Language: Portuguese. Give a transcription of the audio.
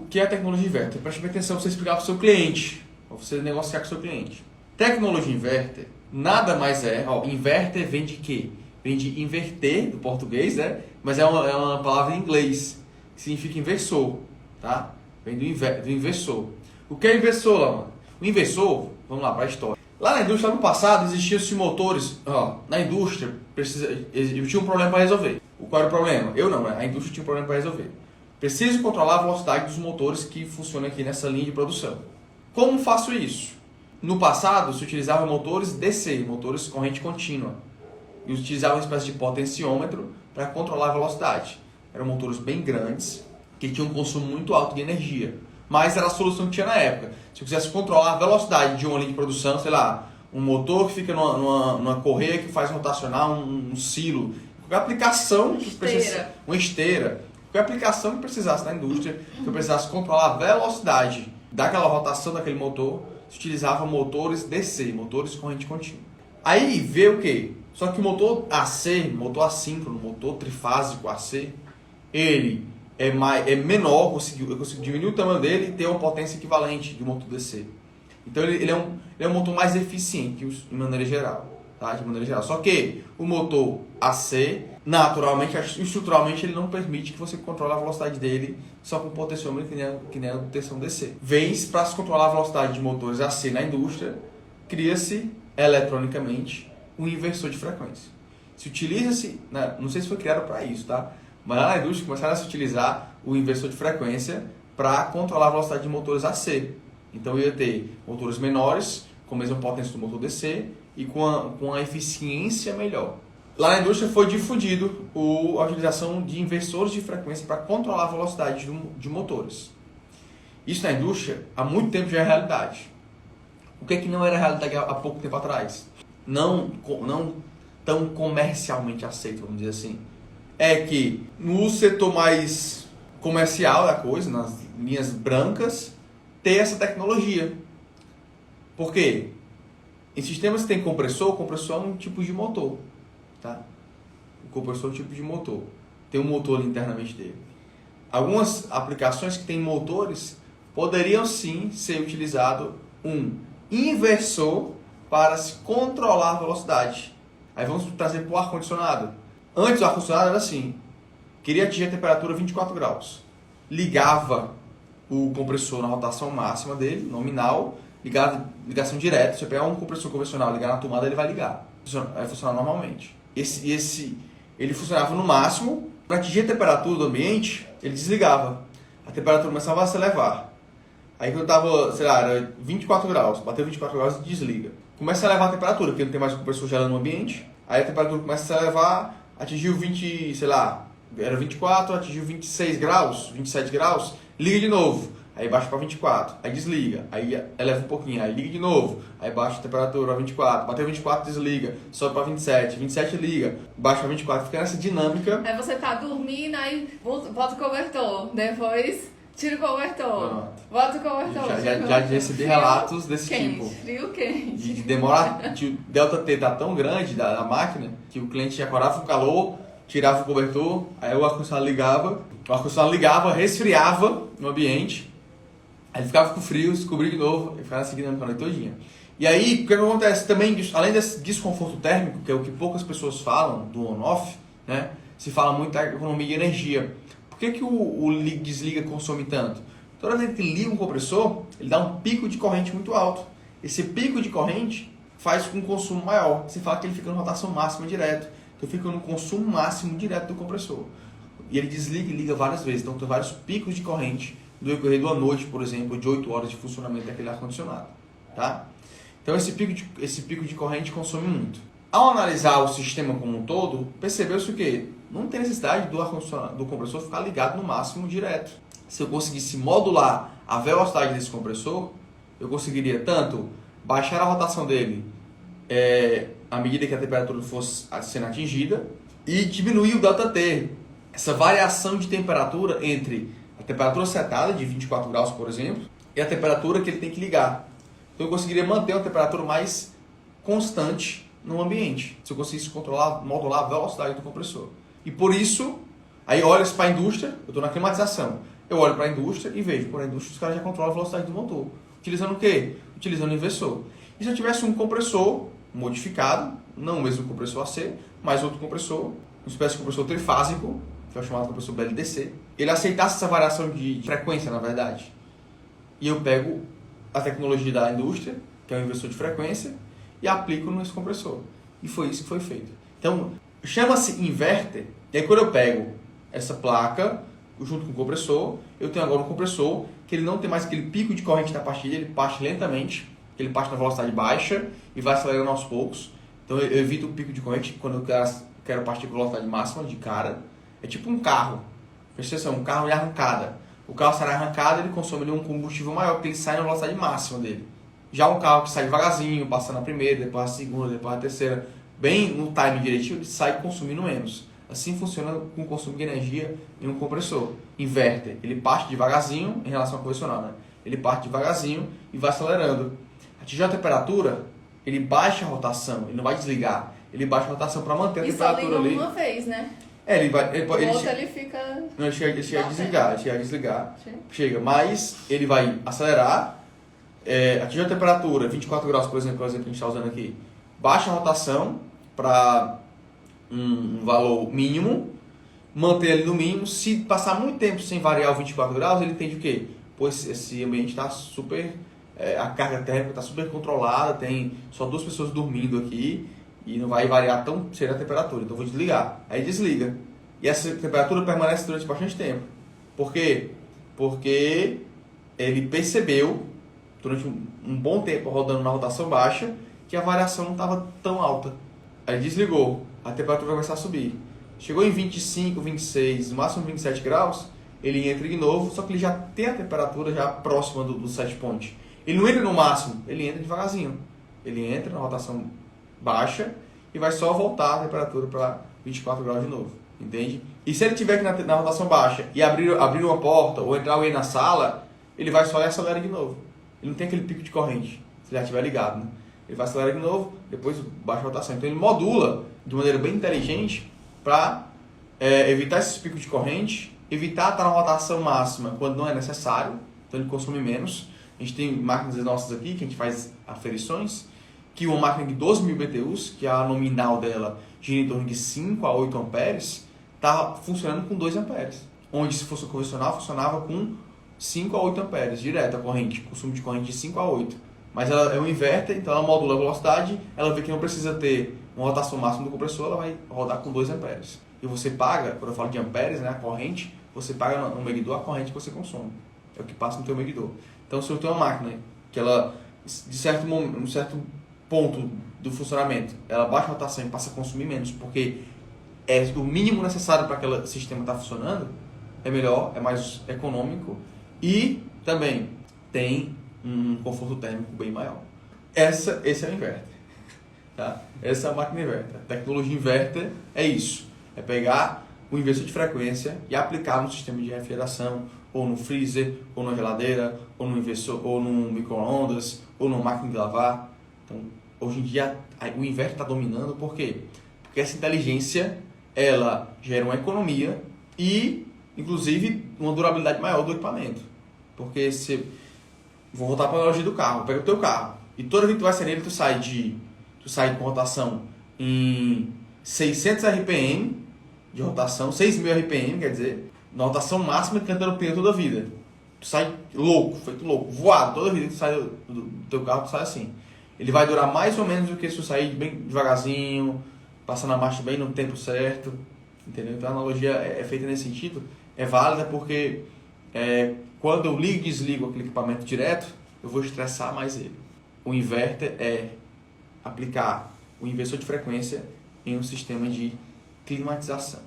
que é a tecnologia inverter? Preste bem atenção para você explicar para o seu cliente, para você negociar com o seu cliente. Tecnologia inverter nada mais é, inverter vem de quê? Vem de inverter, do português, né? Mas é uma palavra em inglês, que significa inversor, tá? Vem do inversor. O que é inversor, lá, mano? O inversor, vamos lá para a história. Lá na indústria, no passado, existiam-se motores, na indústria, tinha um problema para resolver. Qual era o problema? Eu não, a indústria tinha um problema para resolver. Preciso controlar a velocidade dos motores que funcionam aqui nessa linha de produção. Como faço isso? No passado, se utilizava motores DC, motores corrente contínua. E utilizava uma espécie de potenciômetro para controlar a velocidade. Eram motores bem grandes, que tinham um consumo muito alto de energia. Mas era a solução que tinha na época. Se eu quisesse controlar a velocidade de uma linha de produção, sei lá, um motor que fica numa correia que faz rotacionar um silo, qualquer aplicação que precisasse, uma esteira, qualquer aplicação que precisasse na indústria, que eu precisasse controlar a velocidade daquela rotação daquele motor, se utilizava motores DC, motores corrente contínua. Aí vê o quê? Só que o motor AC, motor assíncrono, motor trifásico AC, ele é menor, eu consigo diminuir o tamanho dele e ter uma potência equivalente de um motor DC. Então ele é um motor mais eficiente de maneira geral. Tá? De maneira geral. Só que o motor AC, naturalmente, estruturalmente, ele não permite que você controle a velocidade dele só com potenciômetro que nem a tensão DC. Vez para se controlar a velocidade de motores AC na indústria, cria-se eletronicamente um inversor de frequência. Se utiliza-se, não sei se foi criado para isso, tá? Mas lá na indústria começaram a se utilizar o inversor de frequência para controlar a velocidade de motores AC. Então eu ia ter motores menores, com a mesma potência do motor DC e com a eficiência melhor. Lá na indústria foi difundido a utilização de inversores de frequência para controlar a velocidade de motores. Isso na indústria há muito tempo já é realidade. O que é que não era realidade há pouco tempo atrás? Não tão comercialmente aceito, vamos dizer assim. É que no setor mais comercial da coisa, nas linhas brancas, ter essa tecnologia. Por quê? Em sistemas que tem compressor, o compressor é um tipo de motor. Tá? O compressor é um tipo de motor. Tem um motor ali internamente dele. Algumas aplicações que têm motores poderiam sim ser utilizado um inversor para se controlar a velocidade. Aí vamos trazer para o ar-condicionado. Antes o ar-condicionado era assim, queria atingir a temperatura 24 graus. Ligava o compressor na rotação máxima dele, nominal, ligação direta. Se você pegar um compressor convencional e ligar na tomada, ele vai ligar. Vai funcionar normalmente. Ele funcionava no máximo, para atingir a temperatura do ambiente, ele desligava. A temperatura começava a se elevar. Aí quando estava, sei lá, era 24 graus, bateu 24 graus e desliga. Começa a elevar a temperatura, porque não tem mais compressor gelando no ambiente. Aí a temperatura começa a se elevar, atingiu 20, sei lá, era 24, atingiu 26 graus, 27 graus, liga de novo. Aí baixa para 24, aí desliga, aí eleva um pouquinho, aí liga de novo, aí baixa a temperatura para 24, bateu 24, desliga, sobe para 27, 27 liga, baixa para 24, fica nessa dinâmica. Aí você tá dormindo, aí bota o cobertor, depois tira o cobertor, bota o cobertor. Já recebi relatos desse quente, tipo. Frio quente. De demorar, o delta T tá tão grande da máquina que o cliente acordava com calor, tirava o cobertor, aí o ar-condicionado ligava, resfriava no ambiente. Aí ele ficava com frio, se cobria de novo e ficava seguindo a noite todinha. E aí, o que acontece também, além desse desconforto térmico, que é o que poucas pessoas falam do on-off, né? Se fala muito da economia de energia. Por que o desliga consome tanto? Toda vez que liga um compressor, ele dá um pico de corrente muito alto. Esse pico de corrente faz com um consumo maior. Você fala que ele fica na rotação máxima direto. Então fica no consumo máximo direto do compressor. E ele desliga e liga várias vezes. Então tem vários picos de corrente do decorrer da noite, por exemplo, de 8 horas de funcionamento daquele ar-condicionado. Tá? Então esse pico de corrente consome muito. Ao analisar o sistema como um todo, percebeu-se o quê? Não tem necessidade do compressor ficar ligado no máximo direto. Se eu conseguisse modular a velocidade desse compressor, eu conseguiria tanto baixar a rotação dele à medida que a temperatura fosse sendo atingida e diminuir o ΔT, essa variação de temperatura entre a temperatura setada de 24 graus, por exemplo, e a temperatura que ele tem que ligar. Então eu conseguiria manter uma temperatura mais constante no ambiente, se eu conseguisse modular a velocidade do compressor. E por isso, aí olha-se para a indústria, eu estou na climatização, Eu olho para a indústria e vejo, por a indústria os caras já controlam a velocidade do motor. Utilizando o quê? Utilizando o inversor. E se eu tivesse um compressor modificado, não o mesmo compressor AC, mas outro compressor, uma espécie de compressor trifásico, que é o chamado compressor BLDC, ele aceitasse essa variação de frequência, na verdade. E eu pego a tecnologia da indústria, que é o inversor de frequência, e aplico nesse compressor. E foi isso que foi feito. Então, chama-se inverter, e aí quando eu pego essa placa, junto com o compressor, eu tenho agora um compressor que ele não tem mais aquele pico de corrente na pastilha, ele parte lentamente, ele parte na velocidade baixa e vai acelerando aos poucos. Então eu evito o pico de corrente quando eu quero partir com velocidade máxima de cara. É tipo um carro, presta atenção, um carro de arrancada. O carro sai arrancado, ele consome um combustível maior, porque ele sai na velocidade máxima dele. Já um carro que sai devagarzinho, passa na primeira, depois na segunda, depois na terceira, bem no time direitinho, ele sai consumindo menos. Assim funciona com o consumo de energia em um compressor. Inverter, ele parte devagarzinho em relação ao convencional, né? Ele parte devagarzinho e vai acelerando. Atingir a temperatura, ele baixa a rotação, ele não vai desligar. Ele baixa a rotação para manter a temperatura ali. E só liga uma vez, né? Ele fica... Não, ele chega a desligar. Chega, mas ele vai acelerar, atingir a temperatura, 24 graus, por exemplo, que a gente está usando aqui. Baixa a rotação para um valor mínimo, manter ele no mínimo. Se passar muito tempo sem variar o 24 graus, ele entende o quê? Pois esse ambiente está super... a carga térmica está super controlada, tem só 2 pessoas dormindo aqui e não vai variar tão cedo a temperatura, então eu vou desligar. Aí desliga. E essa temperatura permanece durante bastante tempo. Por quê? Porque ele percebeu, durante um bom tempo rodando na rotação baixa, que a variação não estava tão alta. Aí desligou, a temperatura vai começar a subir. Chegou em 25, 26, no máximo 27 graus, ele entra de novo, só que ele já tem a temperatura já próxima do set point. Ele não entra no máximo, ele entra devagarzinho. Ele entra na rotação baixa e vai só voltar a temperatura para 24 graus de novo. Entende? E se ele estiver aqui na rotação baixa e abrir uma porta ou entrar alguém na sala, ele vai só e acelera de novo. Ele não tem aquele pico de corrente, se já estiver ligado, né? Ele vai acelerar de novo, depois baixa a rotação. Então ele modula de maneira bem inteligente para evitar esses picos de corrente, evitar estar na rotação máxima quando não é necessário, então ele consome menos. A gente tem máquinas nossas aqui, que a gente faz aferições, que uma máquina de 12.000 BTUs, que a nominal dela gira em torno de 5 a 8 amperes, está funcionando com 2 amperes. Onde se fosse convencional, funcionava com 5 a 8 amperes, direto a corrente, consumo de corrente de 5 a 8. Mas ela é um inverter, então ela modula a velocidade, ela vê que não precisa ter uma rotação máxima do compressor, ela vai rodar com 2 amperes. E você paga, quando eu falo de amperes, né, a corrente, você paga no medidor a corrente que você consome. É o que passa no teu medidor. Então, se eu tenho uma máquina que ela, um certo ponto do funcionamento, ela baixa a rotação e passa a consumir menos, porque é o mínimo necessário para aquele sistema estar funcionando, é melhor, é mais econômico e também tem um conforto térmico bem maior. Esse é o inverter. Tá? Essa é a máquina inverter. A tecnologia inverter é isso. É pegar o inversor de frequência e aplicar no sistema de refrigeração, ou no freezer, ou na geladeira, ou no inversor, ou no micro-ondas, ou numa máquina de lavar. Então, hoje em dia, o inverter está dominando. Por quê? Porque essa inteligência, ela gera uma economia e, inclusive, uma durabilidade maior do equipamento. Porque se... Vou voltar para a analogia do carro. Pega o teu carro e toda vez que tu vai sair nele, tu sai com rotação em 600 RPM de rotação, 6.000 RPM, quer dizer, na rotação máxima cantando o pneu toda a vida. Tu sai louco, feito louco, voado, toda a vida que tu sai do teu carro, tu sai assim. Ele vai durar mais ou menos do que se tu sair bem devagarzinho, passando a marcha bem no tempo certo, entendeu? Então a analogia é feita nesse sentido, é válida porque quando eu ligo e desligo aquele equipamento direto, eu vou estressar mais ele. O inverter é aplicar o inversor de frequência em um sistema de climatização.